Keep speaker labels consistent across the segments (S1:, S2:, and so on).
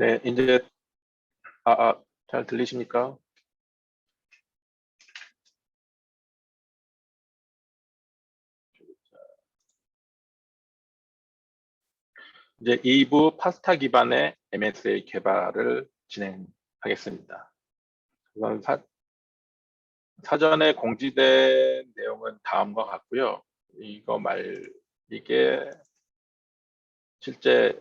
S1: 네, 이제 잘 들리십니까? 이제 2부 파스타 기반의 MSA 개발을 진행하겠습니다. 우선 사전에 공지된 내용은 다음과 같고요. 이게 실제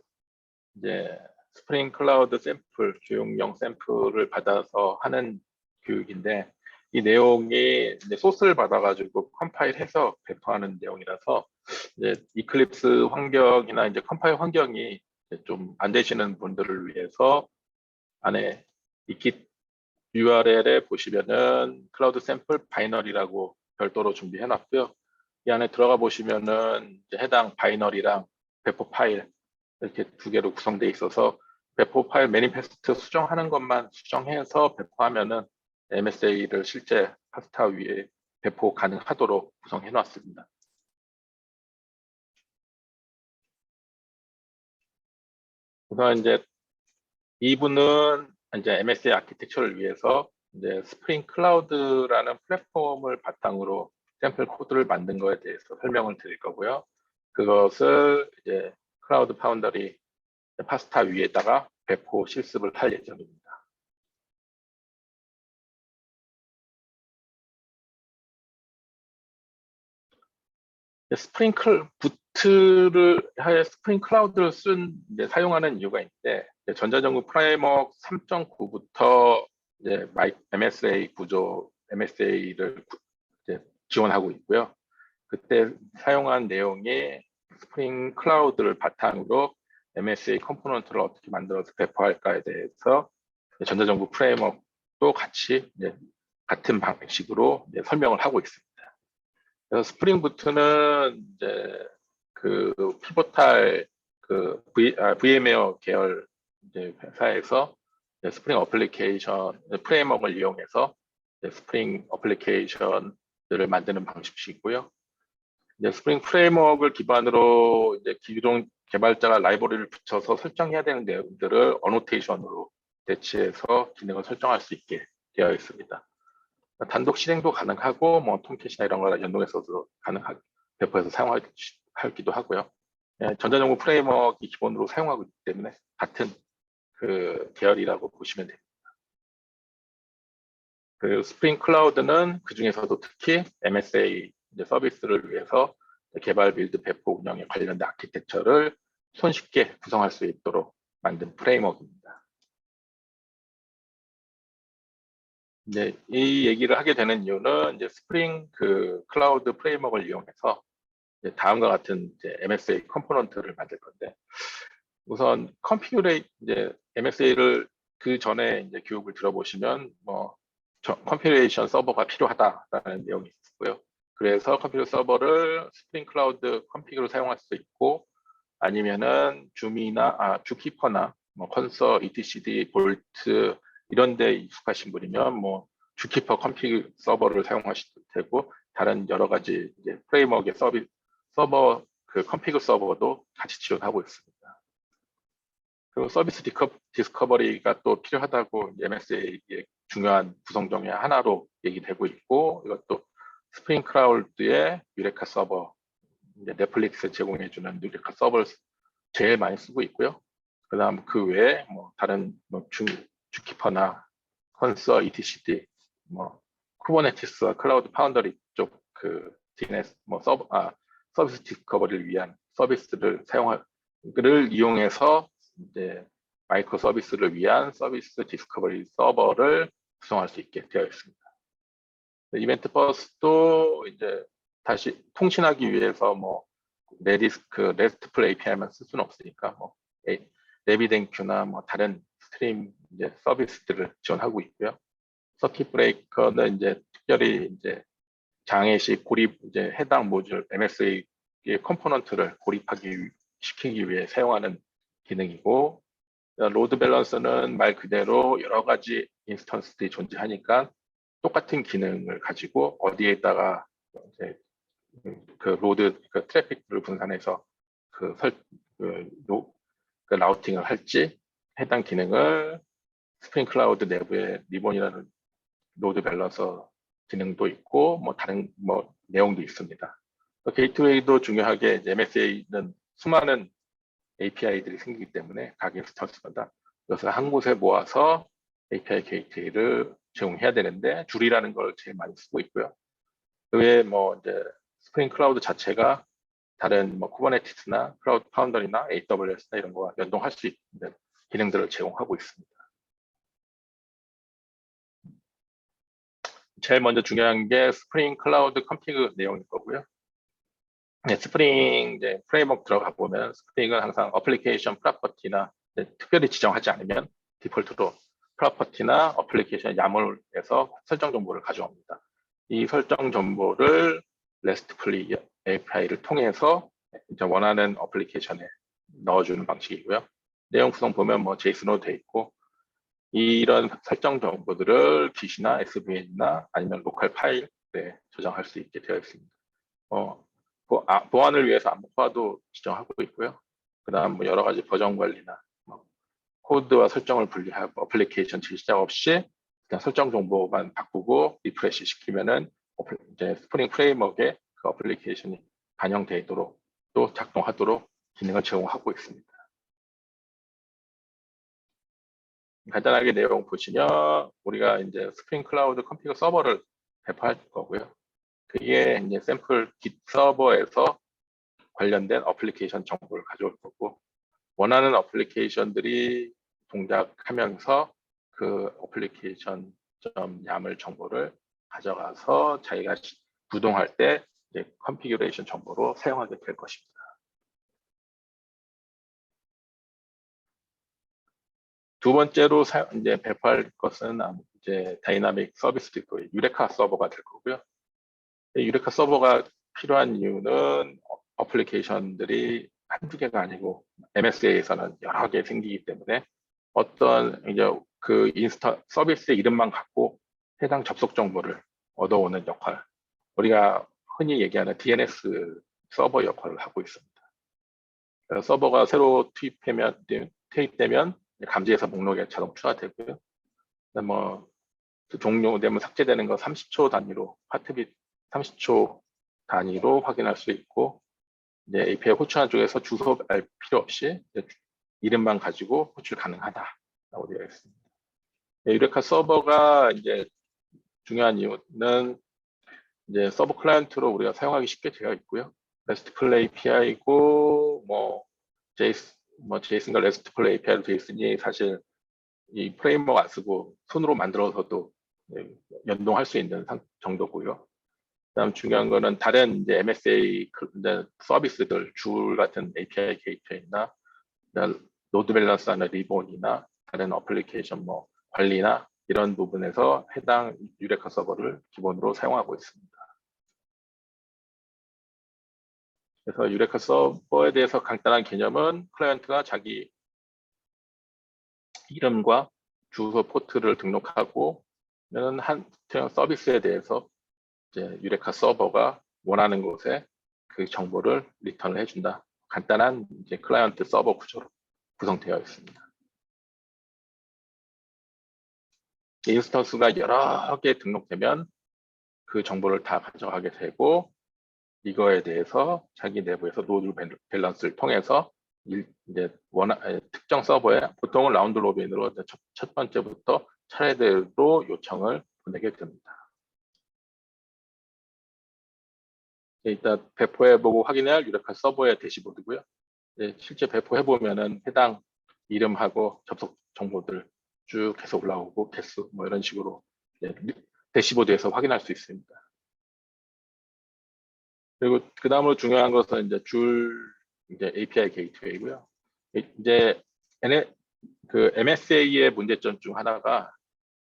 S1: 이제 스프링 클라우드 샘플, 교육용 샘플을 받아서 하는 교육인데, 이 내용이 이제 소스를 받아가지고 컴파일해서 배포하는 내용이라서 이제 이클립스 환경이나 이제 컴파일 환경이 좀 안 되시는 분들을 위해서 안에 이킷 URL에 보시면은 클라우드 샘플 바이너리라고 별도로 준비해 놨고요. 이 안에 들어가 보시면은 이제 해당 바이너리랑 배포 파일 이렇게 두 개로 구성되어 있어서 배포 파일 매니페스트 수정하는 것만 수정해서 배포하면은 MSA를 실제 파스타 위에 배포 가능하도록 구성해 놨습니다. 우선 이제 이분은 이제 MSA 아키텍처를 위해서 이제 스프링 클라우드라는 플랫폼을 바탕으로 샘플 코드를 만든 거에 대해서 설명을 드릴 거고요. 그것을 이제 클라우드 파운더리 파스타 위에다가 배포 실습을 할 예정입니다. 스프링 클라우드를 사용하는 이유가 있는데, 전자전구 프레임워크 3.9부터 이제 MSA 구조 MSA를 지원하고 있고요. 그때 사용한 내용이 스프링 클라우드를 바탕으로 MSA 컴포넌트를 어떻게 만들어서 배포할까에 대해서 전자전구 프레임워크도 같이 같은 방식으로 설명을 하고 있습니다. 그래서 스프링 부트는 이제 그 피보탈 VM웨어 계열 회사에서 스프링 어플리케이션 프레임워크를 이용해서 스프링 어플리케이션들을 만드는 방식이고요. 스프링 프레임워크를 기반으로 기존 개발자가 라이브러리를 붙여서 설정해야 되는 내용들을 어노테이션으로 대체해서 기능을 설정할 수 있게 되어 있습니다. 단독 실행도 가능하고 톰캣이나 이런 거랑 연동해서도 가능하게 배포해서 사용하기도 하고요. 전자전구 프레임워크이 기본으로 사용하고 있기 때문에 같은 그 계열이라고 보시면 됩니다. 그 스프링 클라우드는 그 중에서도 특히 MSA 서비스를 위해서 개발, 빌드, 배포, 운영에 관련된 아키텍처를 손쉽게 구성할 수 있도록 만든 프레임워크입니다. 이 얘기를 하게 되는 이유는 스프링 클라우드 프레임워크를 이용해서 다음과 같은 MSA 컴포넌트를 만들 건데, 우선 MSA를 그 전에 교육을 들어보시면 컨피그레이션 서버가 필요하다라는 내용이 있고요. 그래서 컴퓨터 서버를 스프링 클라우드 컨피그로 사용할 수 있고, 아니면은 주키퍼나 컨서, etc, 볼트 이런 데 익숙하신 분이면 주키퍼 컨피그 서버를 사용하셔도 되고, 다른 여러 가지 프레임워크의 서버 컨피그 서버도 같이 지원하고 있습니다. 그리고 서비스 디스커버리가 또 필요하다고 MSA의 중요한 구성 중에 하나로 얘기되고 있고, 이것도 스프링 클라우드의 유레카 서버, 넷플릭스 제공해주는 유레카 서버를 제일 많이 쓰고 있고요. 그다음 그 외에 다른 주키퍼나 컨서, etc, 쿠버네티스와 클라우드 파운더리 쪽 DNS 서비스 디스커버리를 위한 서비스를 이용해서 마이크로 서비스를 위한 서비스 디스커버리 서버를 구성할 수 있게 되어 있습니다. 이벤트 버스도 다시 통신하기 위해서 RESTful API만 쓸 수는 없으니까 RabbitMQ나 다른 스트림 서비스들을 지원하고 있고요. 서킷 브레이커는 특별히 장애식 고립 해당 모듈 MSA 컴포넌트를 시키기 위해 사용하는 기능이고, 로드 밸런서는 말 그대로 여러 가지 인스턴스들이 존재하니까 똑같은 기능을 가지고 어디에다가 트래픽을 분산해서 라우팅을 할지 해당 기능을 스프링 클라우드 내부에 리본이라는 노드 밸런서 기능도 있고 뭐 다른 뭐 내용도 있습니다. 게이트웨이도 중요하게 이제 MSA는 수많은 API들이 생기기 때문에 각 인스턴스마다 그래서 한 곳에 모아서 API 게이트웨이를 제공해야 되는데 줄이라는 걸 제일 많이 쓰고 있고요. 그 외에 뭐 이제 스프링 클라우드 자체가 다른 뭐 쿠버네티스나 클라우드 파운더리나 AWS나 이런 거와 연동할 수 있는 기능들을 제공하고 있습니다. 제일 먼저 중요한 게 스프링 클라우드 컨피그 내용일 거고요. 네, 스프링 이제 프레임워크 들어가 보면 스프링은 항상 어플리케이션 프로퍼티나 특별히 지정하지 않으면 디폴트로 프로퍼티나 어플리케이션 야물에서 설정 정보를 가져옵니다. 이 설정 정보를 RESTfully API를 통해서 이제 원하는 어플리케이션에 넣어주는 방식이고요. 내용 구성 보면 뭐 JSON으로 돼 있고 이런 설정 정보들을 Git이나 SVN이나 아니면 로컬 파일에 저장할 수 있게 되어 있습니다. 보안을 위해서 암호화도 지정하고 있고요. 그다음 뭐 여러 가지 버전 관리나 뭐 코드와 설정을 분리하고 어플리케이션 실시작 없이 그냥 설정 정보만 바꾸고 리프레시 시키면은 이제 스프링 프레임워크에 그 어플리케이션이 반영되도록 또 작동하도록 기능을 제공하고 있습니다. 간단하게 내용 보시면 우리가 이제 스프링 클라우드 컴피그 서버를 배포할 거고요. 그게 이제 샘플 Git 서버에서 관련된 어플리케이션 정보를 가져올 거고 원하는 어플리케이션들이 동작하면서 그 어플리케이션 YAML 정보를 가져가서 자기가 구동할 때 이제 컨피규레이션 정보로 사용하게 될 것입니다. 두 번째로 이제 배포할 것은 이제 다이나믹 서비스 있고 유레카 서버가 될 거고요. 유레카 서버가 필요한 이유는 어플리케이션들이 한두 개가 아니고 MSA에서는 여러 개 생기기 때문에 어떤 이제 그 서비스의 이름만 갖고 해당 접속 정보를 얻어오는 역할, 우리가 흔히 얘기하는 DNS 서버 역할을 하고 있습니다. 서버가 새로 투입되면 감지해서 목록에 자동 추가되고요. 뭐 종료되면 삭제되는 거 30초 단위로 하트빗 30초 단위로 확인할 수 있고 이제 API 호출하는 쪽에서 주소 알 필요 없이 이름만 가지고 호출 가능하다라고 되어 있습니다. 유레카 서버가 이제 중요한 이유는 이제 서버 클라이언트로 우리가 사용하기 쉽게 되어 있고요. RESTful API고 뭐 JSON과 RESTful API로 되어 있으니 사실 이 프레임워크 안 쓰고 손으로 만들어서도 연동할 수 있는 정도고요. 그다음 중요한 거는 다른 이제 MSA 서비스들 줄 같은 API 게이트웨이나 로드 밸런서나 리본이나 다른 어플리케이션 뭐 관리나 이런 부분에서 해당 유레카 서버를 기본으로 사용하고 있습니다. 그래서 유레카 서버에 대해서 간단한 개념은 클라이언트가 자기 이름과 주소 포트를 등록하고 한 서비스에 대해서 이제 유레카 서버가 원하는 곳에 그 정보를 리턴을 해준다. 간단한 이제 클라이언트 서버 구조로 구성되어 있습니다. 인스턴스가 여러 개 등록되면 그 정보를 다 가져가게 되고 이거에 대해서 자기 내부에서 노드 밸런스를 통해서 이제 특정 서버에 보통은 라운드 로빈으로 첫 번째부터 차례대로 요청을 보내게 됩니다. 일단 배포해보고 확인해야 할 유레카 서버의 대시보드고요. 실제 배포해보면은 해당 이름하고 접속 정보들 쭉 계속 올라오고 개수 뭐 이런 식으로 대시보드에서 확인할 수 있습니다. 그리고 그 다음으로 중요한 것은 이제 API 게이트웨이고요. 이제 그 MSA의 문제점 중 하나가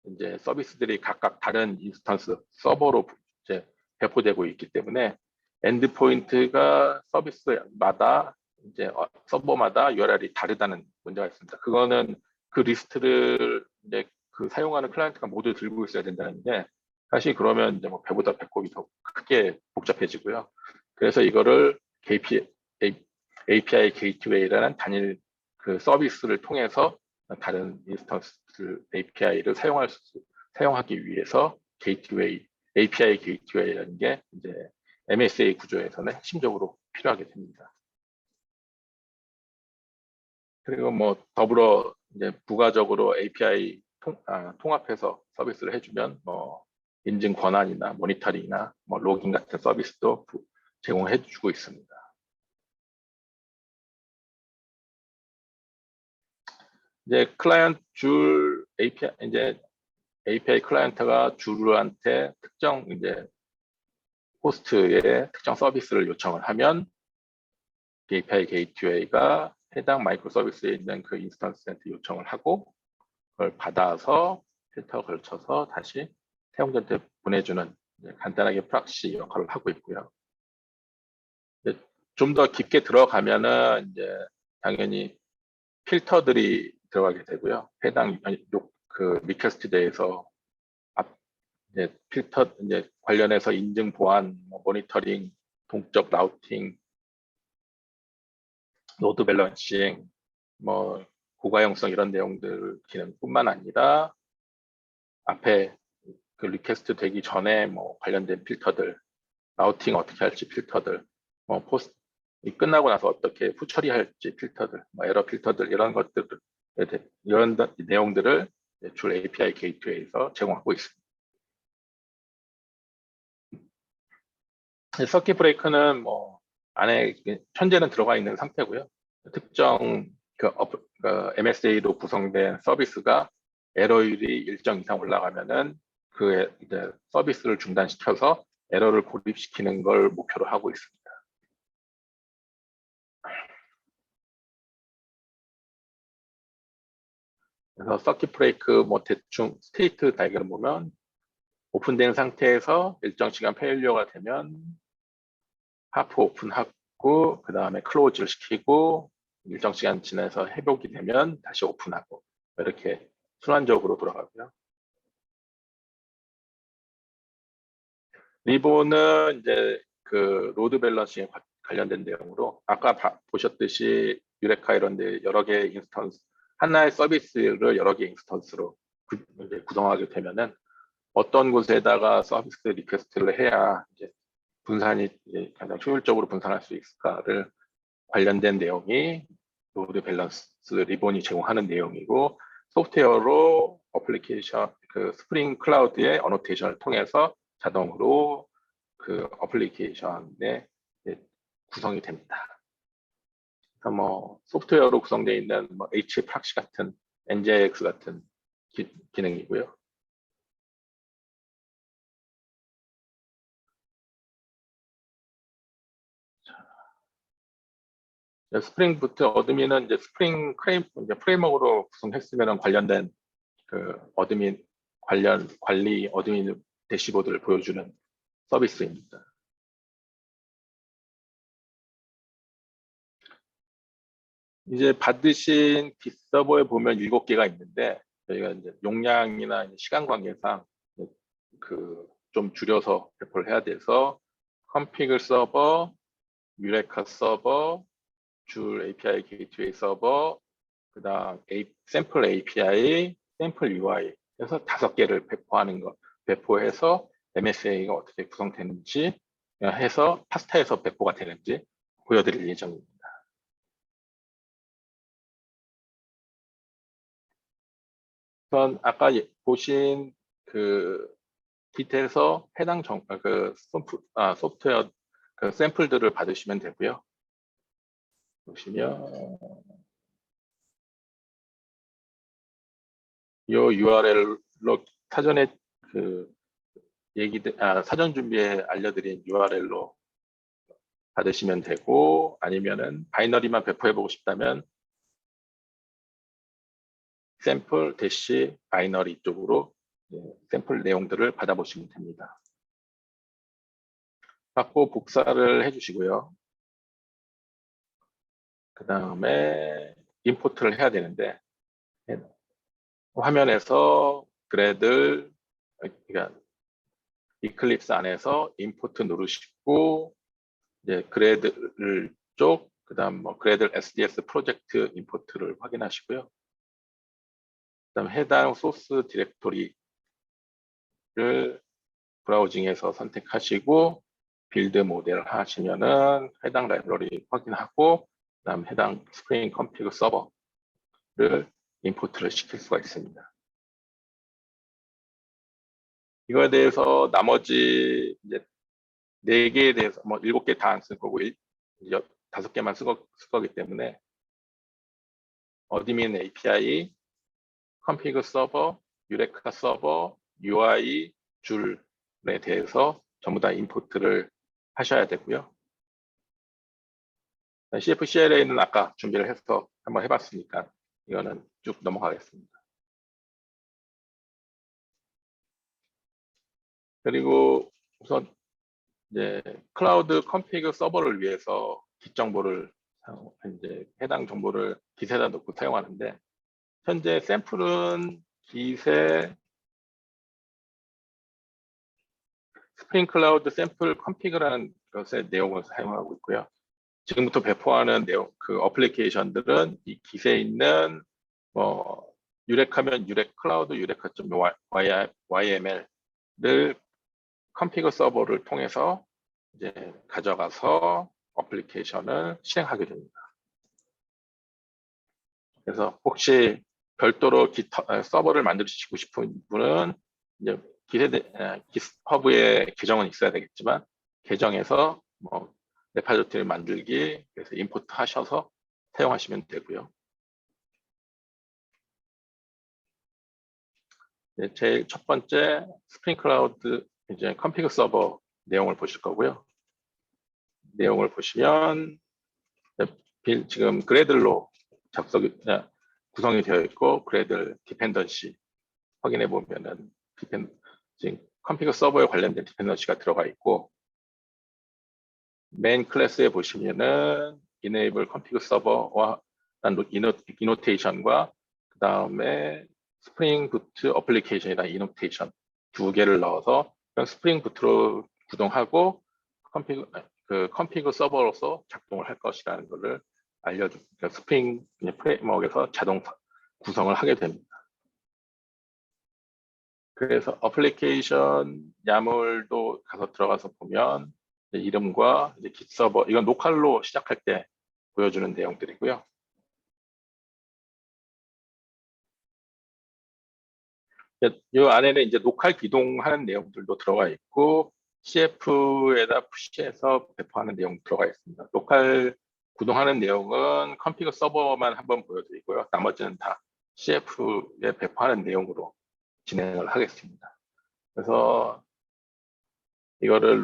S1: 이제 서비스들이 각각 다른 인스턴스 서버로 이제 배포되고 있기 때문에 엔드포인트가 서비스마다 이제 서버마다 URL이 다르다는 문제가 있습니다. 그거는 그 리스트를 이제 그 사용하는 클라이언트가 모두 들고 있어야 된다는데 사실 그러면 이제 뭐 배보다 배꼽이 더 크게 복잡해지고요. 그래서 이거를 API 게이트웨이라는 단일 그 서비스를 통해서 다른 인스턴스 API를 사용하기 위해서 게이트웨이, API 게이트웨이라는 게 이제 MSA 구조에서는 핵심적으로 필요하게 됩니다. 그리고 뭐 더불어 이제 부가적으로 API 통합해서 서비스를 해주면 뭐 인증 권한이나 모니터링이나 뭐 로깅 같은 서비스도 제공해주고 있습니다. 이제 클라이언트 줄 API 이제 API 클라이언트가 줄한테 특정 이제 호스트에 특정 서비스를 요청을 하면 API 게이트웨이가 해당 마이크로 서비스에 있는 그 인스턴스한테 요청을 하고 그걸 받아서 필터 걸쳐서 다시 사용자한테 보내주는 간단하게 프락시 역할을 하고 있고요. 좀 더 깊게 들어가면은 이제 당연히 필터들이 들어가게 되고요. 해당 그 리퀘스트 대해서 이제 필터 이제 관련해서 인증 보안, 뭐 모니터링, 동적 라우팅, 로드 밸런싱, 뭐 고가용성 이런 내용들 기능뿐만 아니라 앞에 그 리퀘스트 되기 전에 뭐 관련된 필터들, 라우팅 어떻게 할지 필터들, 뭐 포스트 끝나고 나서 어떻게 후처리할지 필터들, 뭐 에러 필터들 이런 것들 이런 내용들을 줄 API 게이트웨이에서 제공하고 있습니다. 서킷 브레이크는 뭐 안에 현재는 들어가 있는 상태고요. 특정 그 MSA로 구성된 서비스가 에러율이 일정 이상 올라가면은 그 이제 서비스를 중단시켜서 에러를 고립시키는 걸 목표로 하고 있습니다. 그래서 서킷 브레이크 뭐 대충 스테이트 다이그램 보면 오픈된 상태에서 일정 시간 페일리어가 되면 하프 오픈하고 그 다음에 클로즈를 시키고 일정 시간 지나서 회복이 되면 다시 오픈하고 이렇게 순환적으로 돌아가고요. 리본은 이제 그 로드 밸런싱에 관련된 내용으로 아까 보셨듯이 유레카 이런 데 여러 개의 인스턴스 하나의 서비스를 여러 개의 인스턴스로 구성하게 되면은 어떤 곳에다가 서비스 리퀘스트를 해야 이제 분산이 이제 가장 효율적으로 분산할 수 있을까를 관련된 내용이 로드 밸런스 리본이 제공하는 내용이고 소프트웨어로 어플리케이션 그 스프링 클라우드의 어노테이션을 통해서 자동으로 그 어플리케이션에 구성이 됩니다. 그래서 뭐 소프트웨어로 구성되어 있는 뭐 HProxy 같은 NGIX 같은 기능이고요. 스프링 부트 어드민은 이제 스프링 프레임워크로 구성했으면 관련된 그 어드민 관리 어드민 대시보드를 보여주는 서비스입니다. 이제 받으신 빗서버에 보면 7개가 있는데 저희가 이제 용량이나 시간 관계상 그 좀 줄여서 배포를 해야 돼서 컴피그 서버, 유레카 서버, 줄 API 게이트웨이 서버, 그다음 샘플 API, 샘플 UI 해서 5개를 배포해서 MSA가 어떻게 구성되는지 해서 파스타에서 배포가 되는지 보여드릴 예정입니다. 우선 아까 보신 그 기트에서 해당 소프트웨어 그 샘플들을 받으시면 되고요. 보시면 이 URL로 사전에 그 사전 준비에 알려드린 URL로 받으시면 되고 아니면은 바이너리만 배포해보고 싶다면 샘플 대시 바이너리 쪽으로 샘플 내용들을 받아보시면 됩니다. 받고 복사를 해주시고요. 그 다음에 임포트를 해야 되는데 화면에서 그래들 그러니까 이클립스 안에서 임포트 누르시고 이제 그래들 쪽 그다음 뭐 그래들 SDS 프로젝트 임포트를 확인하시고요. 그다음 해당 소스 디렉토리를 브라우징에서 선택하시고 빌드 모델 하시면은 해당 라이브러리 확인하고 그다음 해당 스프링 컴피그 서버를 임포트를 시킬 수가 있습니다. 이거에 대해서 나머지 이제 4개에 대해서 뭐 7개 다 안 쓸 거고 5개만 쓸 거기 때문에 어드민 API, 컴피그 서버, 유레카 서버, UI 줄에 대해서 전부 다 임포트를 하셔야 되고요. CF/CLA는 아까 준비를 해서 한번 해봤으니까 이거는 쭉 넘어가겠습니다. 그리고 우선 이제 클라우드 컴피그 서버를 위해서 깃 정보를 이제 해당 정보를 깃에다 놓고 사용하는데 현재 샘플은 깃에 스프링 클라우드 샘플 컴피그라는 것의 내용을 사용하고 있고요. 지금부터 배포하는 내용, 그 어플리케이션들은 이 깃에 있는 뭐 유렉하면 유렉 클라우드 유레카.yml을 컴피그 서버를 통해서 이제 가져가서 어플리케이션을 실행하게 됩니다. 그래서 혹시 별도로 서버를 만드시고 싶은 분은 이제 깃허브에 계정은 있어야 되겠지만 계정에서 뭐 레파지토리 만들기 그래서 임포트 하셔서 사용하시면 되고요. 네, 제일 첫 번째 스프링 클라우드 이제 컴피그 서버 내용을 보실 거고요. 내용을 보시면 지금 그래들로 구성이 되어 있고 그래들 디펜던시 확인해 보면은 지금 컴피그 서버에 관련된 디펜던시가 들어가 있고 메인 클래스에 보시면은 enable config 서버와 이노테이션과 그 다음에 스프링 부트 어플리케이션이라는 이노테이션 2개를 넣어서 스프링 부트로 구동하고 컴피그 서버로서 작동을 할 것이라는 것을 알려줍니다. 스프링 프레임워크에서 자동 구성을 하게 됩니다. 그래서 어플리케이션 야물도 가서 들어가서 보면 이름과 이제 깃 서버, 이건 로컬로 시작할 때 보여주는 내용들이고요. 이 안에는 이제 로컬 기동하는 내용들도 들어가 있고 CF에다 푸시해서 배포하는 내용 들어가 있습니다. 로컬 구동하는 내용은 컴피그 서버만 한번 보여드리고요. 나머지는 다 CF에 배포하는 내용으로 진행을 하겠습니다. 그래서 이거를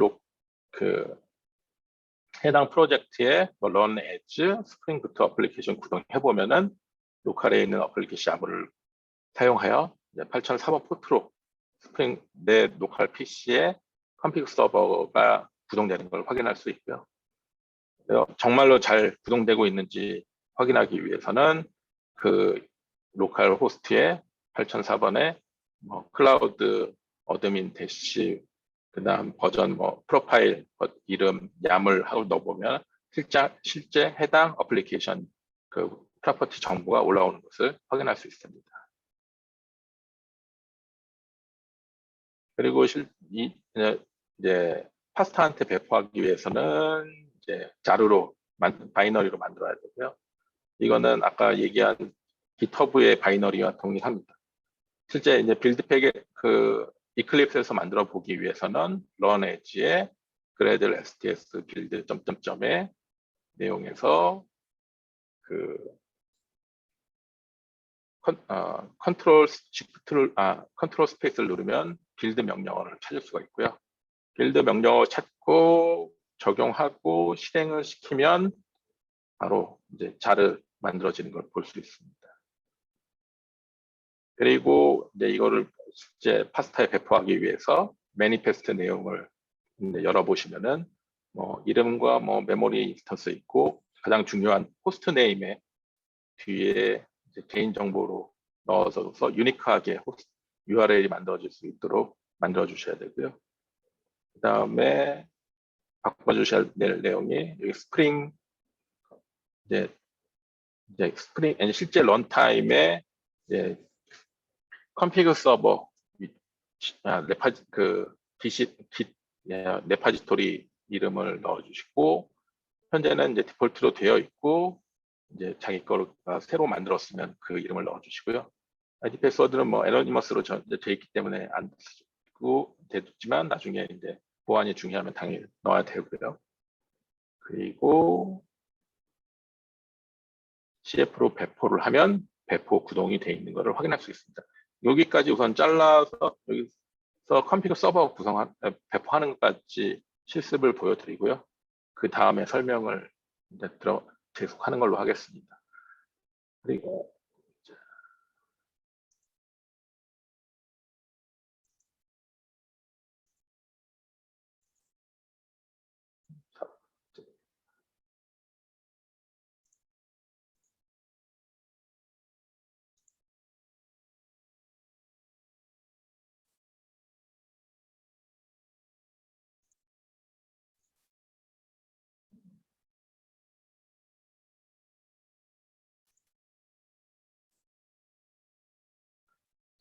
S1: 해당 프로젝트에 run as 스프링 부트 어플리케이션 구동해 보면은 로컬에 있는 어플리케이션 야물을 사용하여 8004번 포트로 스프링 내 로컬 PC에 컴피그 서버가 구동되는 걸 확인할 수 있고요. 정말로 잘 구동되고 있는지 확인하기 위해서는 그 로컬 호스트에 8004번에 클라우드 어드민 대시 그다음 버전 프로파일 이름 야물 하고 넣어보면 실제 해당 어플리케이션 그 프로퍼티 정보가 올라오는 것을 확인할 수 있습니다. 그리고 이제 파스타한테 배포하기 위해서는 이제 자루로 바이너리로 만들어야 되고요. 이거는 아까 얘기한 깃허브의 바이너리와 동일합니다. 실제 이제 빌드팩에 이클립스에서 만들어 보기 위해서는 run as에 gradle sts 빌드 점점점의 내용에서 컨트롤 스페이스를 누르면 빌드 명령어를 찾을 수가 있고요. 빌드 명령어 찾고 적용하고 실행을 시키면 바로 이제 자르 만들어지는 걸 볼 수 있습니다. 그리고 이제 이거를 실제 파스타에 배포하기 위해서 매니페스트 내용을 열어보시면은 이름과 메모리 인스턴스 있고 가장 중요한 호스트 네임에 뒤에 개인 정보로 넣어서 유니크하게 URL이 만들어질 수 있도록 만들어 주셔야 되고요. 그 다음에 바꿔주셔야 될 내용이 여기 스프링 이제 스프링 실제 런타임에 컨피그 서버 레파지토리 이름을 넣어주시고, 현재는 이제 디폴트로 되어 있고, 이제 자기 거가 새로 만들었으면 그 이름을 넣어주시고요. 아이디 패스워드는 뭐 애너니머스로 되어 있기 때문에 안 쓰고 되지만 나중에 이제 보안이 중요하면 당연히 넣어야 되고요. 그리고 CF로 배포를 하면 배포 구동이 되어 있는 것을 확인할 수 있습니다. 여기까지 우선 잘라서 여기서 컴퓨터 서버 배포하는 것까지 실습을 보여드리고요. 그 다음에 설명을 이제 계속하는 걸로 하겠습니다. 그리고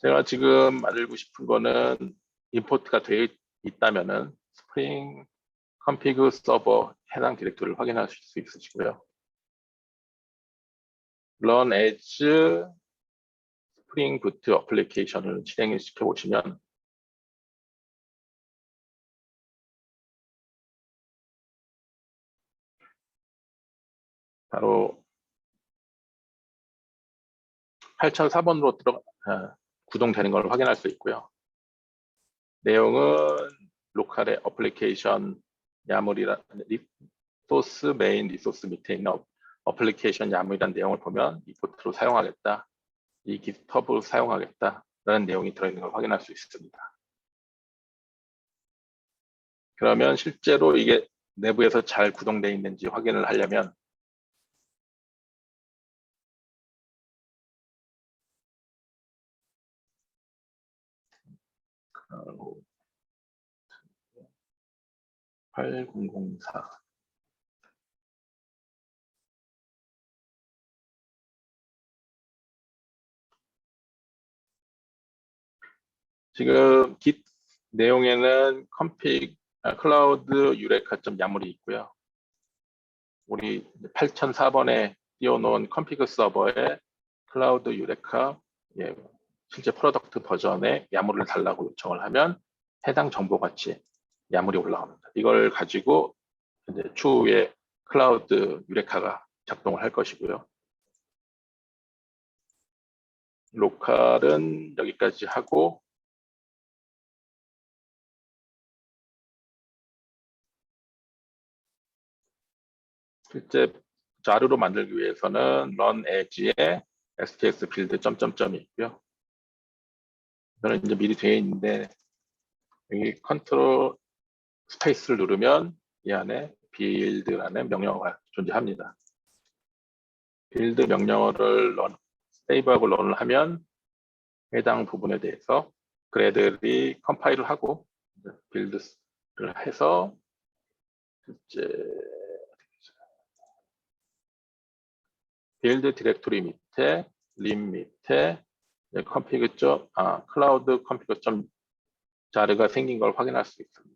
S1: 제가 지금 만들고 싶은 거는 임포트가 되어 있다면은 스프링 config 서버 해당 디렉토리를 확인하실 수 있으시고요. run as 스프링 부트 어플리케이션을 실행을 시켜 보시면 바로 8004번으로 구동되는 걸 확인할 수 있고요. 내용은 로컬의 어플리케이션 야물이라 리소스 메인 리소스 밑에 있는 어플리케이션 야물이라는 내용을 보면 이 포트로 사용하겠다, 이 GitHub을 사용하겠다라는 내용이 들어있는 걸 확인할 수 있습니다. 그러면 실제로 이게 내부에서 잘 구동되어 있는지 확인을 하려면 어, 8004 지금 git 내용에는 config 클라우드 유레카 야물이 있고요. 우리 8004번에 띄워놓은 config 서버에 클라우드 유레카 실제 프로덕트 버전의 야물을 달라고 요청을 하면 해당 정보 같이 야물이 올라옵니다. 이걸 가지고 이제 추후에 클라우드 유레카가 작동을 할 것이고요. 로컬은 여기까지 하고 실제 자료로 만들기 위해서는 run as에 sts 빌드 점점점이 있고요. 이거는 이제 미리 되어 있는데 여기 컨트롤 스페이스를 누르면 이 안에 build라는 명령어가 존재합니다. build 명령어를 세이브하고 런을 하면 해당 부분에 대해서 그래들이 컴파일을 하고 빌드를 해서 이제 빌드 디렉토리 밑에 림 밑에 컨피그 클라우드 컨피그 자르가 생긴 걸 확인할 수 있습니다.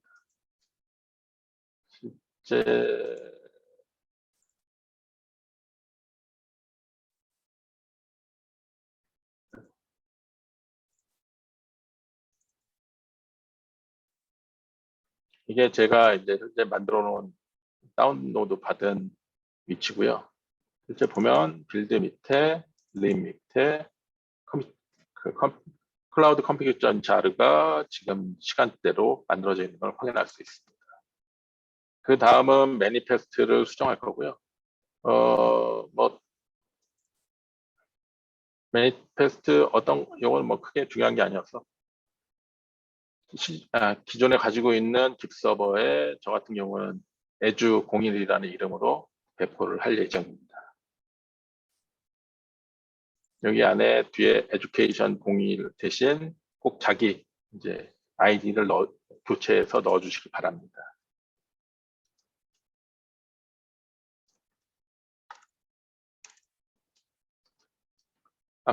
S1: 실제 이게 제가 이제 현재 만들어 놓은 다운로드 받은 위치고요. 실제 보면 빌드 밑에 림 밑에 클라우드 컴퓨터 자르가 지금 시간대로 만들어져 있는 걸 확인할 수 있습니다. 그 다음은 매니페스트를 수정할 거고요. 뭐 매니페스트 어떤 용어는 뭐 크게 중요한 게 아니어서 기존에 가지고 있는 깁 서버에 저 같은 경우는 에주 01이라는 이름으로 배포를 할 예정입니다. 여기 안에 뒤에 에듀케이션 01 대신 꼭 자기 이제 아이디를 교체해서 넣어주시기 바랍니다.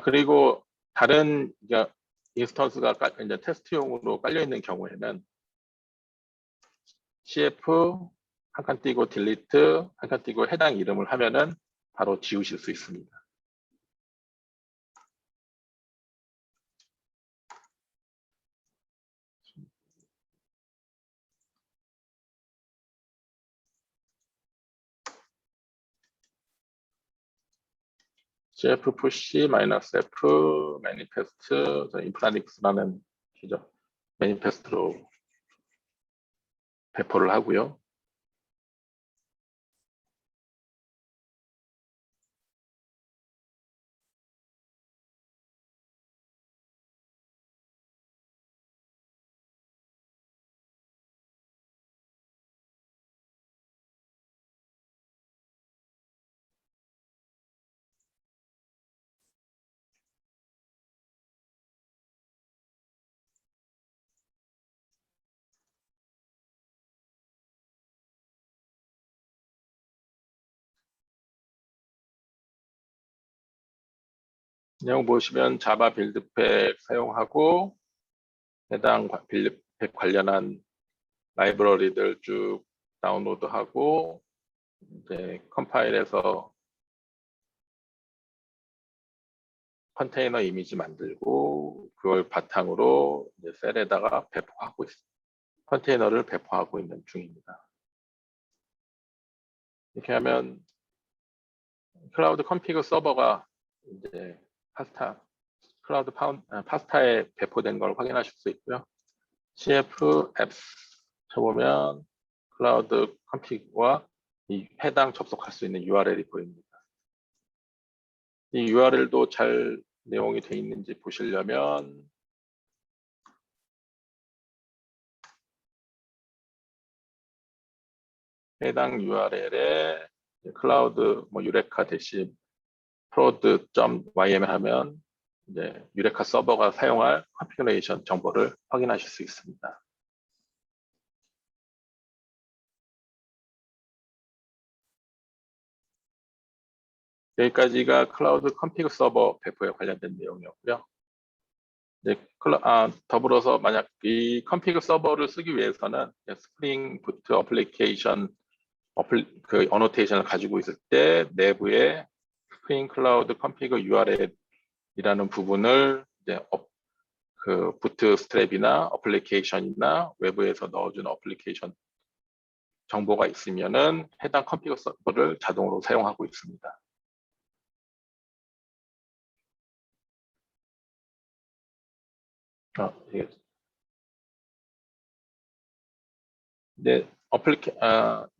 S1: 그리고 다른 인스턴스가 이제 테스트용으로 깔려 있는 경우에는 cf 한 칸 띄고 딜리트 한 칸 띄고 해당 이름을 하면은 바로 지우실 수 있습니다. cf push -f manifest 인프라닉스라는 기죠. 매니페스트로 배포를 하고요. 내용 보시면 자바 빌드팩 사용하고 해당 빌드팩 관련한 라이브러리들 쭉 다운로드하고 이제 컴파일해서 컨테이너 이미지 만들고 그걸 바탕으로 이제 셀에다가 배포하고 있습니다. 컨테이너를 배포하고 있는 중입니다. 이렇게 하면 클라우드 컴피그 서버가 이제 파스타에 배포된 걸 확인하실 수 있고요. cf apps 쳐보면 클라우드 컴피그와 이 해당 접속할 수 있는 URL이 보입니다. 이 URL도 잘 내용이 되어 있는지 보시려면 해당 URL에 클라우드 유레카 대신 prod.yml 하면 이제 유레카 서버가 사용할 컨피그레이션 정보를 확인하실 수 있습니다. 여기까지가 클라우드 컴피그 서버 배포에 관련된 내용이었고요. 네, 더불어서 만약 이 컴피그 서버를 쓰기 위해서는 스프링 부트 어플리케이션 그 어노테이션을 가지고 있을 때 내부에 스프링 클라우드 컴피그 URL이라는 부분을 이제 그 부트 스트랩이나 어플리케이션이나 외부에서 넣어준 어플리케이션 정보가 있으면은 해당 컴피그 서버를 자동으로 사용하고 있습니다. 네,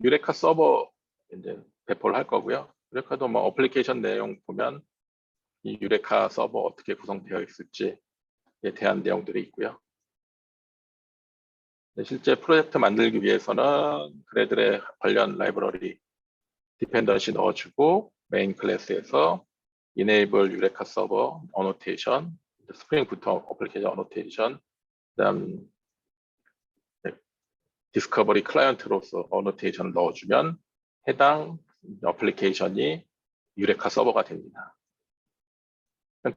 S1: 유레카 서버 이제 배포를 할 거고요. 유레카도 어플리케이션 내용 보면 이 유레카 서버 어떻게 구성되어 있을지에 대한 내용들이 있고요. 네, 실제 프로젝트 만들기 위해서는 그래들의 관련 라이브러리 디펜던시 넣어주고 메인 클래스에서 enable 유레카 서버 어노테이션, 스프링 부터 어플리케이션 어노테이션, 그다음 디스커버리 클라이언트로서 어노테이션을 넣어주면 해당 어플리케이션이 유레카 서버가 됩니다.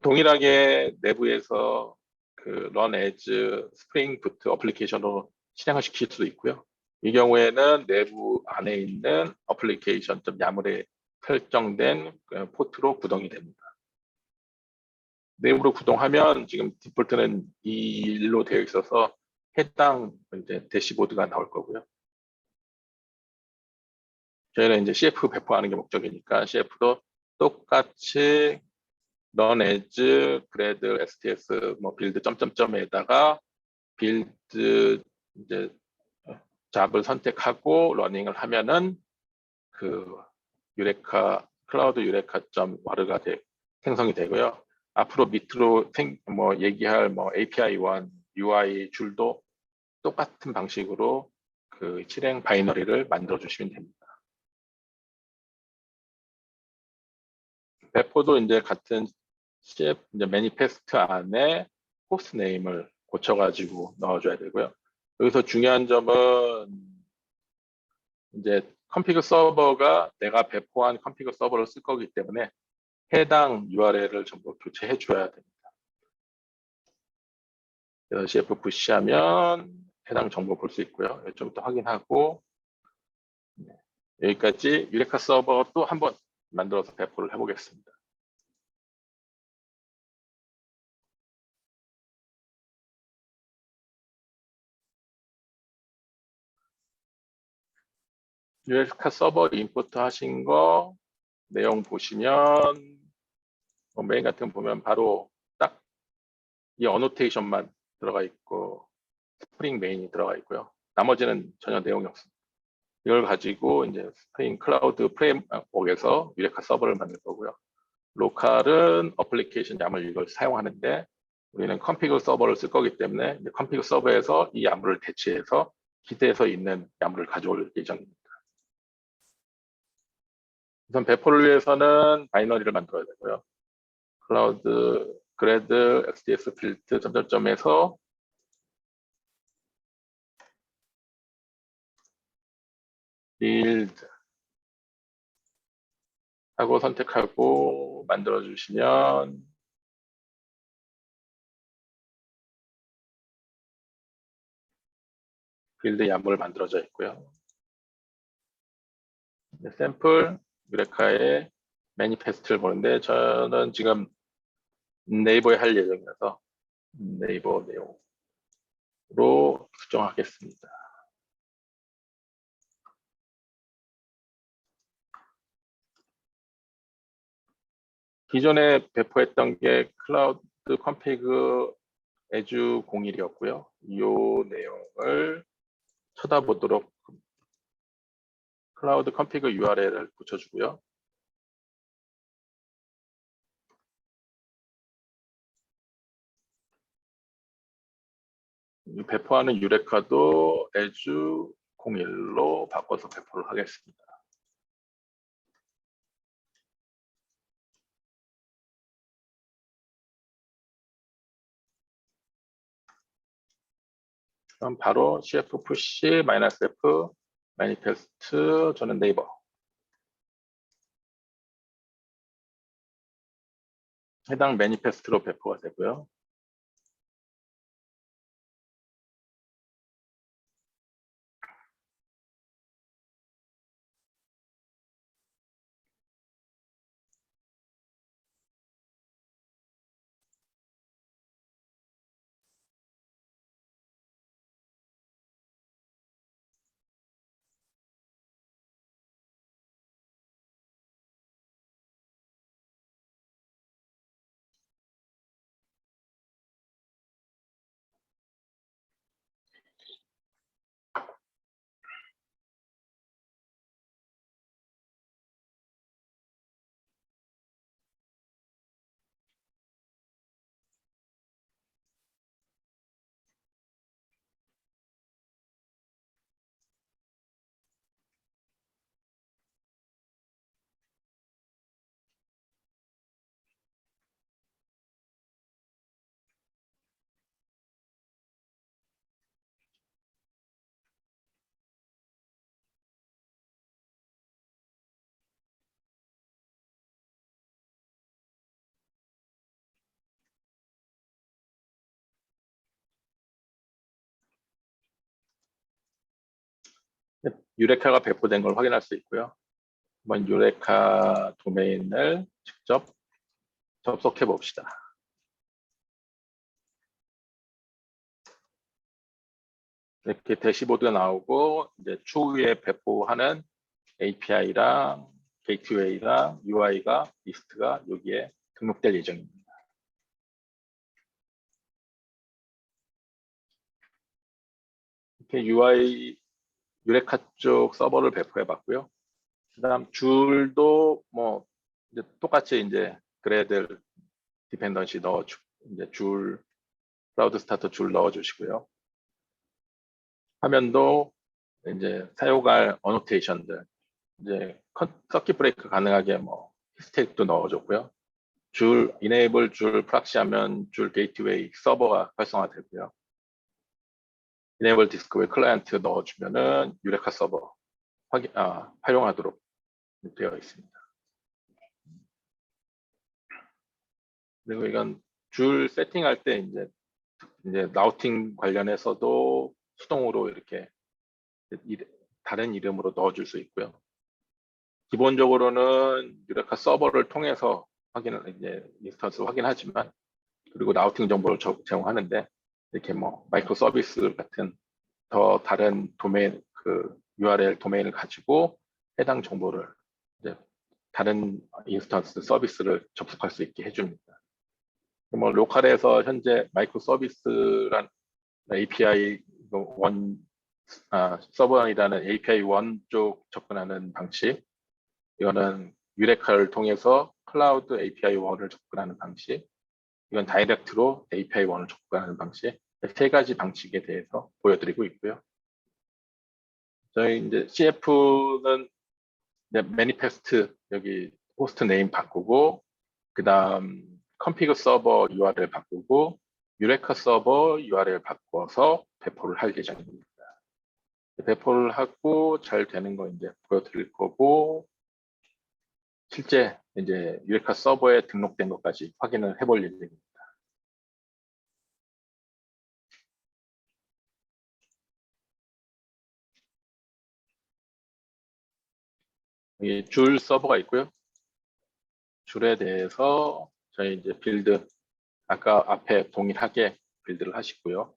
S1: 동일하게 내부에서 그 run as 스프링 부트 어플리케이션으로 실행을 시킬 수도 있고요. 이 경우에는 내부 안에 있는 어플리케이션.yaml에 설정된 포트로 구동이 됩니다. 내부로 구동하면 지금 디폴트는 2로 되어 있어서 해당 이제 대시보드가 나올 거고요. 저희는 이제 CF 배포하는 게 목적이니까 CF도 똑같이 run as grad sts 빌드 점점점에다가 빌드 이제 잡을 선택하고 러닝을 하면은 그 유레카 클라우드 유레카.와르가 생성이 되고요. 앞으로 밑으로 얘기할 API1, UI 줄도 똑같은 방식으로 그 실행 바이너리를 만들어 주시면 됩니다. 배포도 이제 같은 CF 이제 매니페스트 안에 호스트 네임을 고쳐가지고 넣어줘야 되고요. 여기서 중요한 점은 이제 컴피그 서버가 내가 배포한 컴피그 서버를 쓸 거기 때문에 해당 URL을 전부 교체해 줘야 됩니다. 그래서 CF 푸시하면 해당 정보 볼 수 있고요. 이쪽부터 확인하고 여기까지 유레카 서버 또 한번 만들어서 배포를 해보겠습니다. 유레카 서버 임포트 하신 거 내용 보시면 메인 같은 거 보면 바로 딱 이 어노테이션만 들어가 있고 스프링 메인이 들어가 있고요. 나머지는 전혀 내용이 없습니다. 이걸 가지고 이제 스프링 클라우드 프레임워크에서 유레카 서버를 만들 거고요. 로컬은 어플리케이션 YAML 이걸 사용하는데 우리는 config 서버를 쓸 거기 때문에 config 서버에서 이 YAML을 대체해서 기대에서 있는 YAML을 가져올 예정입니다. 우선 배포를 위해서는 바이너리를 만들어야 되고요. 클라우드 그래드 XDS 필드 점점점에서 build 하고 선택하고 만들어 주시면 빌드 YAML을 만들어져 있고요. 샘플 유레카의 매니페스트를 보는데 저는 지금 네이버에 할 예정이라서 네이버 내용으로 수정하겠습니다. 기존에 배포했던 게 클라우드 컴피그 에주 01이었고요. 이 내용을 쳐다보도록 클라우드 컴피그 URL을 붙여주고요. 배포하는 유레카도 에주 01로 바꿔서 배포를 하겠습니다. 그럼 바로 cf push -f 매니페스트 저는 네이버 해당 매니페스트로 배포가 되고요. 유레카가 배포된 걸 확인할 수 있고요. 한번 유레카 도메인을 직접 접속해 봅시다. 이렇게 대시보드가 나오고 이제 추후에 배포하는 API랑 게이트웨이랑 UI가 리스트가 여기에 등록될 예정입니다. 이렇게 UI 유레카 쪽 서버를 배포해 봤고요. 그다음 줄도 뭐 이제 똑같이 이제 그래들 디펜던시 넣어주 이제 줄 클라우드 스타터 줄 넣어주시고요. 화면도 이제 사용할 어노테이션들 이제 서킷 브레이크 가능하게 뭐 스택도 넣어줬고요. 줄 이네이블 줄 프락시하면 줄 게이트웨이 서버가 활성화되고요. 이네이블 디스크웨이 클라이언트 넣어주면은 유레카 서버 활용하도록 되어 있습니다. 그리고 이건 줄 세팅할 때 이제 이제 라우팅 관련해서도 수동으로 이렇게 다른 이름으로 넣어줄 수 있고요. 기본적으로는 유레카 서버를 통해서 이제 인스턴스 확인하지만, 그리고 라우팅 정보를 제공하는데, 이렇게 뭐 마이크로 서비스 같은 더 다른 도메인, 그 URL 도메인을 가지고 해당 정보를 이제 다른 인스턴스 서비스를 접속할 수 있게 해줍니다. 뭐 로컬에서 현재 마이크로 서비스란 API 서버이라는 API 1 쪽 접근하는 방식, 이거는 유레카를 통해서 클라우드 API 1을 접근하는 방식, 이건 다이렉트로 API 1을 접근하는 방식, 세 가지 방식에 대해서 보여드리고 있고요. 저희 이제 CF는 이제 매니페스트 여기 호스트 네임 바꾸고, 그 다음 컨피그 서버 URL 바꾸고, 유레카 서버 URL 바꿔서 배포를 할 예정입니다. 배포를 하고 잘 되는 거 이제 보여드릴 거고, 실제 이제 유레카 서버에 등록된 것까지 확인을 해볼 예정입니다. 여기 줄 서버가 있고요. 줄에 대해서 저희 이제 빌드, 아까 앞에 동일하게 빌드를 하시고요.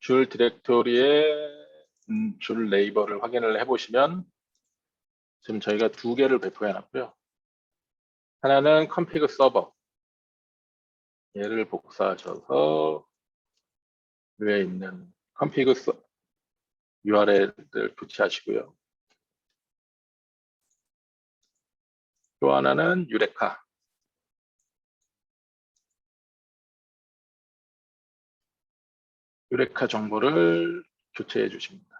S1: 줄 디렉토리에 줄 네이버를 확인을 해보시면 지금 저희가 두 개를 배포해 놨고요. 하나는 컨피그 서버, 얘를 복사하셔서 위에 있는 컨피그 URL을 교체하시고요. 또 하나는 유레카. 유레카 정보를 교체해 주십니다.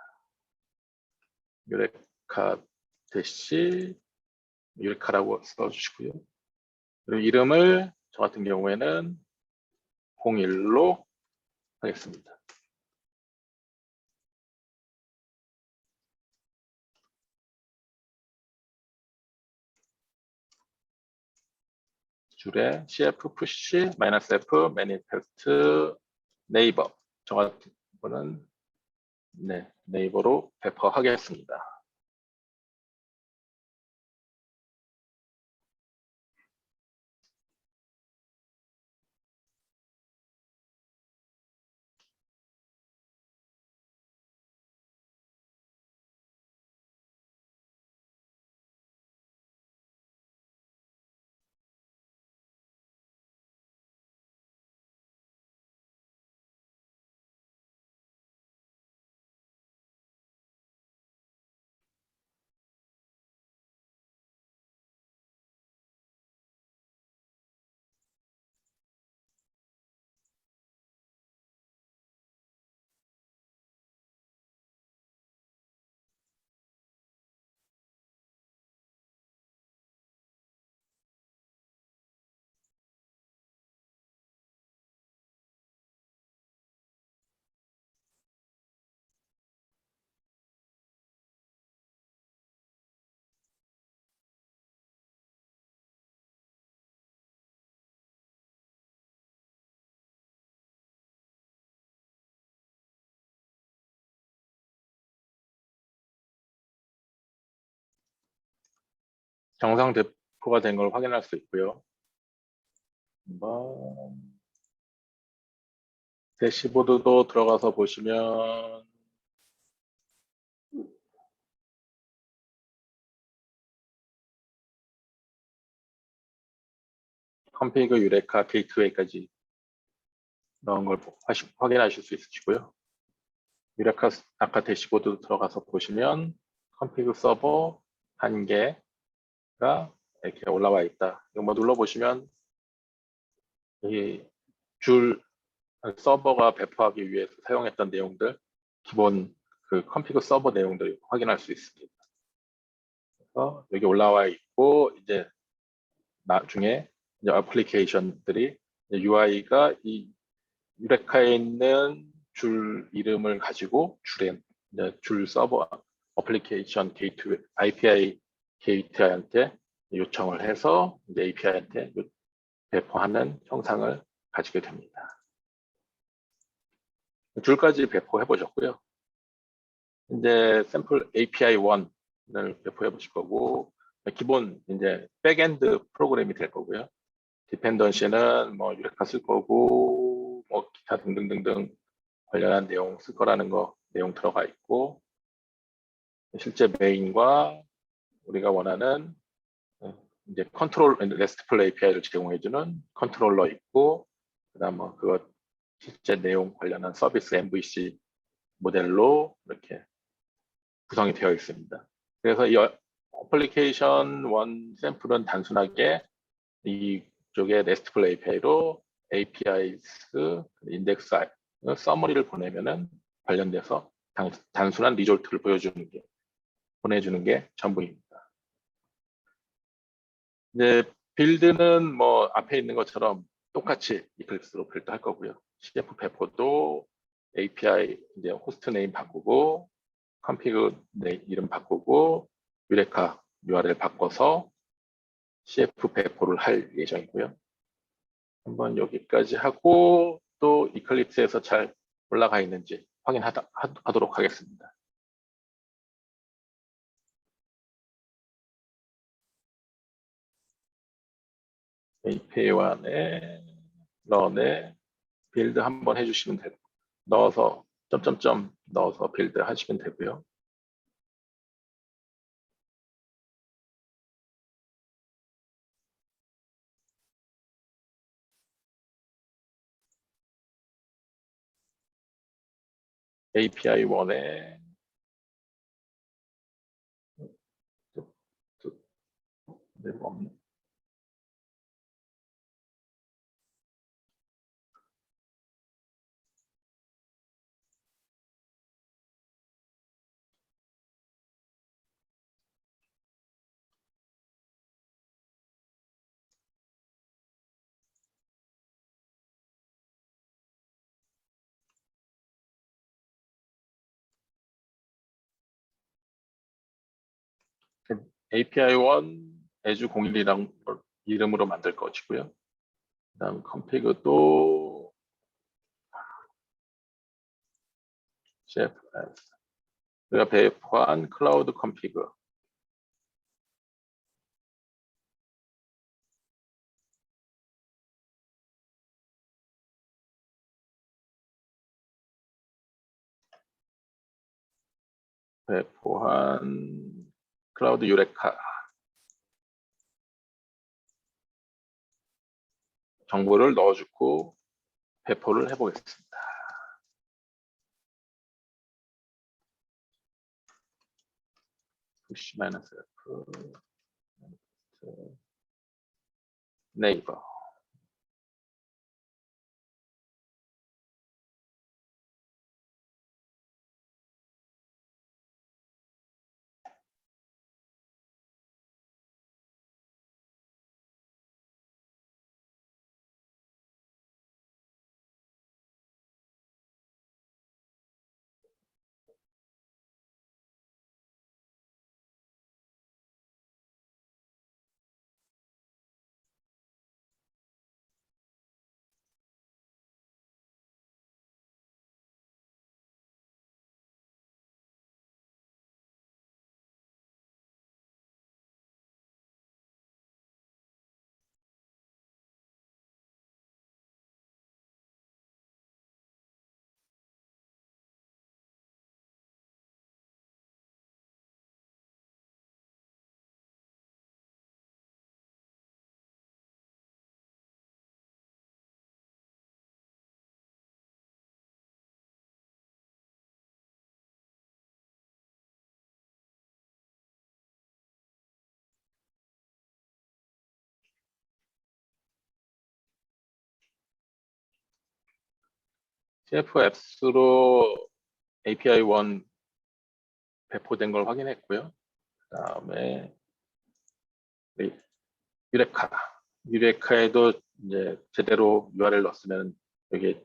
S1: 유레카 대시 유레카라고 써주시고요. 그리고 이름을 저 같은 경우에는 01로 하겠습니다. 줄에 cf push -f manifest 네이버, 저 같은 거는 네이버로 배포하겠습니다. 정상 배포가 된 걸 확인할 수 있고요. 한번 대시보드도 들어가서 보시면 컨피그 유레카 게이트웨이까지 넣은 걸 확인하실 수 있으시고요. 유레카 아까 대시보드 들어가서 보시면 컨피그 서버 한 개가 이렇게 올라와 있다. 이거 뭐 눌러보시면 이 줄 서버가 배포하기 위해서 사용했던 내용들, 기본 그 컨피그 서버 내용들 확인할 수 있습니다. 그래서 여기 올라와 있고, 이제 나중에 이제 애플리케이션들이 UI가 이 유레카에 있는 줄 이름을 가지고 줄 서버 어플리케이션 게이트웨이 API 게이트웨이한테 요청을 해서 이제 API한테 배포하는 형상을 가지게 됩니다. 줄까지 배포해 보셨고요. 이제 샘플 API 1을 배포해 보실 거고, 기본 이제 백엔드 프로그램이 될 거고요. 디펜던시는 뭐 유레카 쓸 거고, 뭐 기타 등등등등 관련한 내용 쓸 거라는 내용 들어가 있고, 실제 메인과 우리가 원하는 이제 컨트롤 RESTful API를 제공해주는 컨트롤러 있고, 그다음 뭐 그것 실제 내용 관련한 서비스 MVC 모델로 이렇게 구성이 되어 있습니다. 그래서 이 어플리케이션 1 샘플은 단순하게 이쪽에 RESTful API로 APIs 인덱스 서머리를 보내면은 관련돼서 단순한 리졸트를 보내주는 게 전부입니다. 이제 빌드는 뭐 앞에 있는 것처럼 똑같이 이클립스로 빌드할 거고요. CF 배포도 API 이제 호스트 네임 바꾸고 컨피그 이름 바꾸고 유레카 URL 바꿔서 CF 배포를 할 예정이고요. 한번 여기까지 하고 또 이클립스에서 잘 올라가 있는지 확인하도록 하겠습니다. API1에 런에 빌드 한번 해주시면 되고 넣어서 점점점 넣어서 빌드 하시면 되고요. API1에 없네. API1 에주 01이랑 이름으로 만들 것이고요. 그다음 컨피그도 CFS 우리가 배포한 클라우드 컨피그 배포한 클라우드 유레카 정보를 넣어주고 배포를 해보겠습니다. -f 네이버 CFF로 API1 배포된 걸 확인했고요. 그 다음에 유레카에도 이제 제대로 URL 넣었으면 여기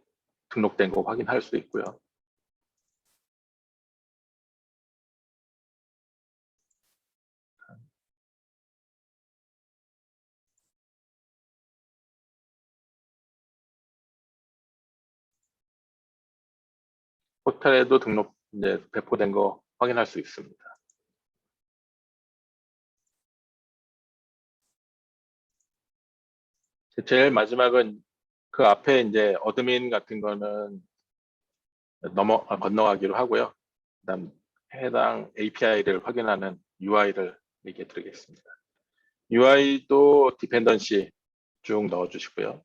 S1: 등록된 거 확인할 수 있고요. 포털에도 등록 이제 배포된 거 확인할 수 있습니다. 제일 마지막은 그 앞에 이제 어드민 같은 거는 건너가기로 하고요. 그다음 해당 API를 확인하는 UI를 얘기해 드리겠습니다. UI도 디펜던시 쭉 넣어주시고요.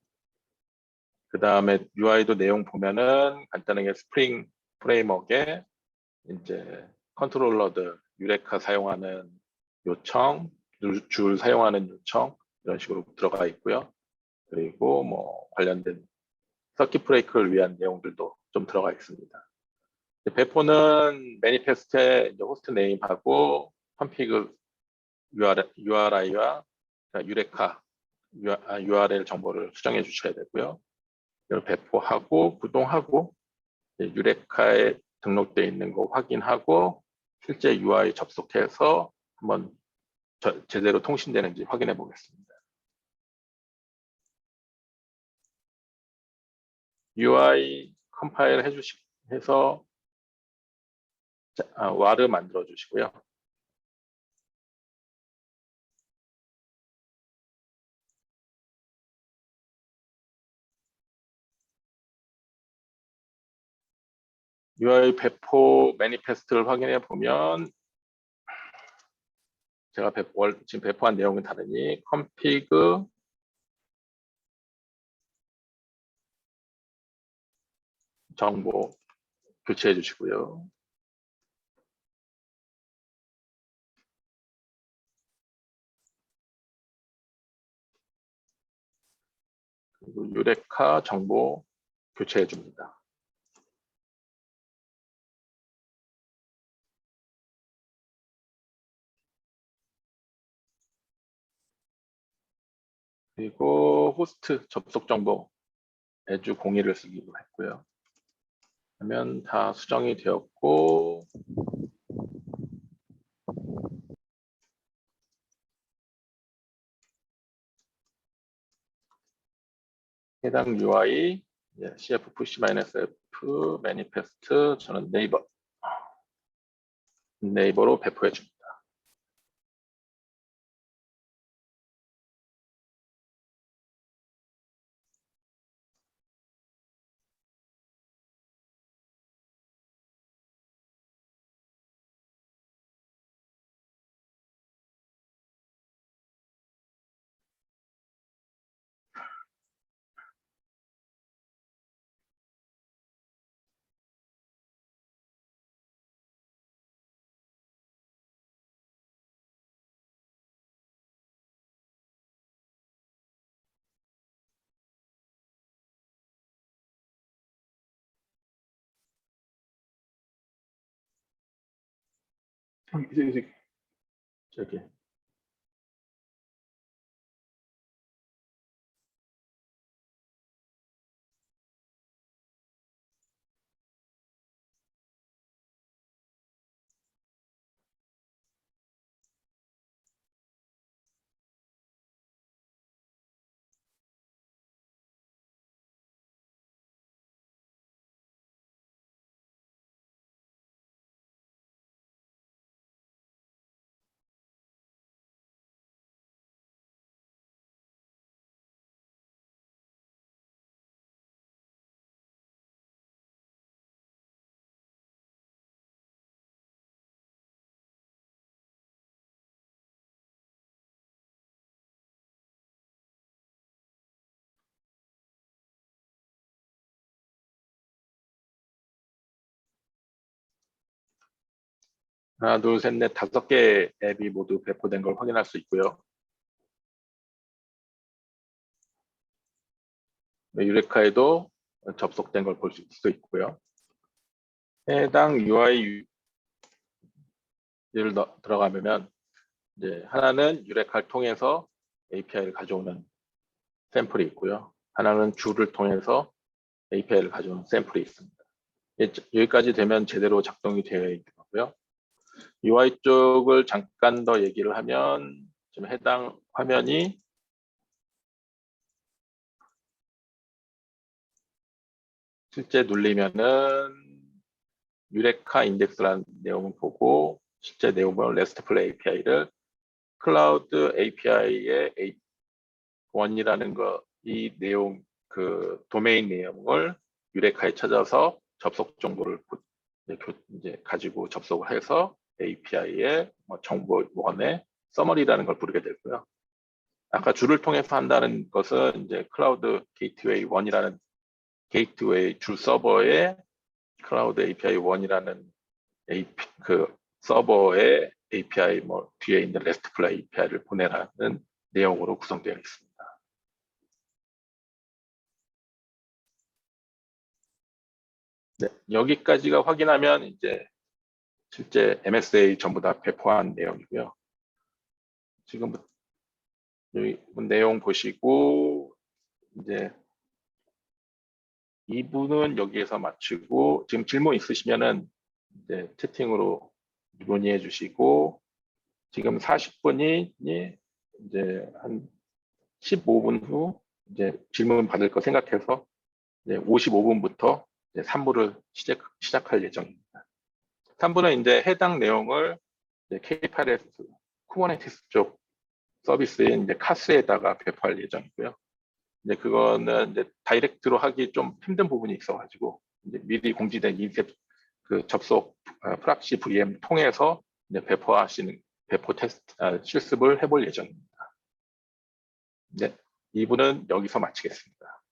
S1: 그 다음에 UI도 내용 보면은 간단하게 스프링 프레임워크에 이제 컨트롤러들, 유레카 사용하는 요청, 줄 사용하는 요청 이런 식으로 들어가 있고요. 그리고 뭐 관련된 서킷 브레이크를 위한 내용들도 좀 들어가 있습니다. 배포는 매니페스트의 호스트 네임하고 컴피그 URI와 유레카 URL 정보를 수정해 주셔야 되고요. 이걸 배포하고 구동하고 유레카에 등록되어 있는 거 확인하고 실제 UI 접속해서 한번 제대로 통신되는지 확인해 보겠습니다. UI 컴파일 해서 와르 만들어 주시고요. UI 배포 매니페스트를 확인해 보면 제가 지금 배포한 내용은 다르니 컴피그 정보 교체해 주시고요. 그리고 유레카 정보 교체해 줍니다. 그리고 호스트 접속 정보 애주 01을 쓰기로 했고요. 그러면 다 수정이 되었고 해당 UI CF push-f manifest 저는 네이버로 배포해 줍니다. 저기 하나, 둘, 셋, 넷, 5개 앱이 모두 배포된 걸 확인할 수 있고요. 유레카에도 접속된 걸 볼 수 있고요. 해당 UI를 들어가면 이제 하나는 유레카를 통해서 API를 가져오는 샘플이 있고요. 하나는 줄을 통해서 API를 가져온 샘플이 있습니다. 여기까지 되면 제대로 작동이 되어 있는 거고요. UI 쪽을 잠깐 더 얘기를 하면 지금 해당 화면이 실제 누르면은 유레카 인덱스라는 내용을 보고 실제 내용을 RESTful API를 클라우드 API의 원이라는 거, 이 내용, 그 도메인 내용을 유레카에 찾아서 접속 정보를 이제 가지고 접속을 해서 API의 정보원의 서머리라는 걸 부르게 되고요. 아까 줄을 통해서 한다는 것은 이제 클라우드 게이트웨이 1이라는 게이트웨이 줄 서버에 클라우드 API 1이라는 그 서버의 API 뒤에 있는 RESTful API를 보내라는 내용으로 구성되어 있습니다. 네, 여기까지가 확인하면 이제 실제 MSA 전부 다 배포한 내용이고요. 지금부터 여기 내용 보시고 이제 2부는 여기에서 마치고 지금 질문 있으시면은 이제 채팅으로 문의해 주시고 지금 40분이 이제 한 15분 후 이제 질문 받을 거 생각해서 이제 55분부터 이제 3부를 시작할 예정입니다. 3부는 이제 해당 내용을 K8S 쿠버네티스 쪽 서비스인 이제 카스에다가 배포할 예정이고요. 이제 그거는 이제 다이렉트로 하기 좀 힘든 부분이 있어가지고 이제 미리 공지된 인셉 그 접속 프락시 VM 통해서 이제 배포 테스트 실습을 해볼 예정입니다. 네, 2부는 여기서 마치겠습니다.